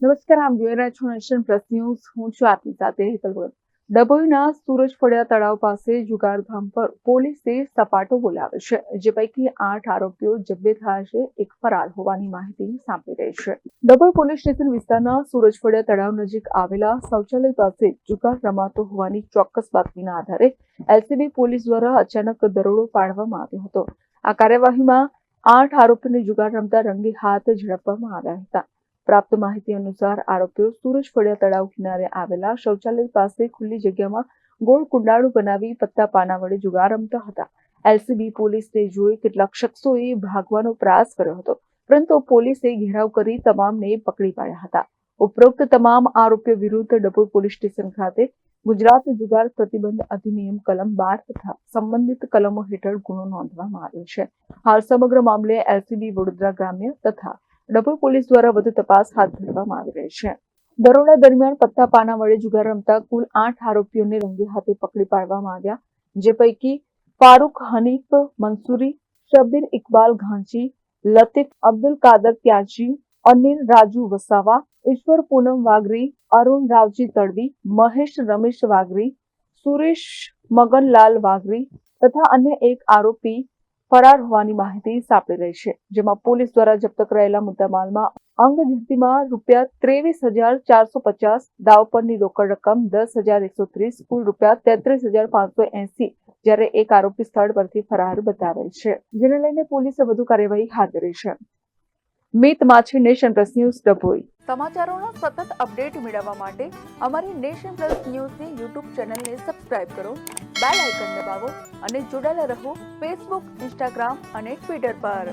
નમસ્કાર, આપ જોઈ રહ્યા છો નેશન પ્લસ ન્યૂઝ. હું છું આપની સાથે હેતલ ભગત. ડભોઈના સૂરજ ફળિયા તળાવ પાસે જુગારધામ પર પોલીસે સપાટો બોલાવ્યો છે, જે પૈકી 8 આરોપીઓ જબ્બે થયા છે. એક ફરાર હોવાની માહિતી સાંપડી રહી છે. ડભોઈ પોલીસ સ્ટેશન વિસ્તારના સૂરજ ફળિયા તળાવ નજીક આવેલા શૌચાલય પાસે જુગાર રમાતો હોવાની ચોક્કસ બાતમીના આધારે એલસીબી પોલીસ દ્વારા અચાનક દરોડો પાડવામાં આવ્યો હતો. આ કાર્યવાહીમાં 8 આરોપીઓને જુગાર રમતા રંગે હાથ ઝડપવામાં આવ્યા હતા. પ્રાપ્ત માહિતી અનુસાર આરોપીઓ સૂરજ ફળિયા તળાવ કિનારે આવેલા શૌચાલય પાસે ખુલ્લી જગ્યામાં ગોળ કુંડાળું બનાવી પત્તા પાના વડે જુગાર રમતા હતા. એલસીબી પોલીસને જોઈ કેટલાક શખ્સોએ ભાગવાનો પ્રયાસ કર્યો હતો, પરંતુ પોલીસે ઘેરાવ કરી તમામને પકડી પાડ્યા હતા. ઉપરોક્ત તમામ આરોપીઓ વિરુદ્ધ ડભોઈ પોલીસ સ્ટેશન ખાતે ગુજરાત જુગાર પ્રતિબંધ અધિનિયમ કલમ 12 તથા સંબંધિત કલમો હેઠળ ગુનો નોંધવામાં આવ્યો છે. હાલ સમગ્ર મામલે એલસીબી વડોદરા ગ્રામ્ય તથા ડભોઈ પોલીસ દ્વારા વધુ તપાસ હાથ ધરવામાં આવી રહી છે. દરોડા દરમિયાન પત્તા પાના વડે જુગાર રમતા કુલ 8 આરોપીઓને રંગે હાથે પકડી પાડવામાં આવ્યા, જે પૈકી ફારૂક હનીફ મંસૂરી, શબ્બીર ઇકબાલ ઘાંચી, લતીફ અબ્દુલ કાદર ત્યાજી, અનિલ રાજુ વસાવા, ઈશ્વર પૂનમ વાઘરી, અરુણ રાવજી તડવી, મહેશ રમેશ વાઘરી, સુરેશ મગનલાલ વાઘરી તથા અન્ય એક આરોપી ફરાર હોવાની માહિતી સાંપડી રહી છે. જેમાં પોલીસ દ્વારા જપ્ત કરાયેલા મુદ્દામાલમાં અંગ ઝડતીમાં ₹63,450, દાવ પરની રોકડ રકમ ₹10,130, કુલ ₹33,580, જ્યારે એક આરોપી સ્થળ પરથી ફરાર બતાવેલ છે, જેને લઈને પોલીસે વધુ કાર્યવાહી હાથ ધરી છે. મિત માછી, નેશન પ્લસ ન્યૂઝ, ડભોઈ. સમાચારોના સતત અપડેટ મેળવવા માટે અમારી નેશન પ્લસ ન્યૂઝની યુટ્યુબ ચેનલને સબસ્ક્રાઇબ કરો, બેલ આઇકન દબાવો અને જોડાયેલા રહો ફેસબુક, ઇન્સ્ટાગ્રામ અને ટ્વિટર પર.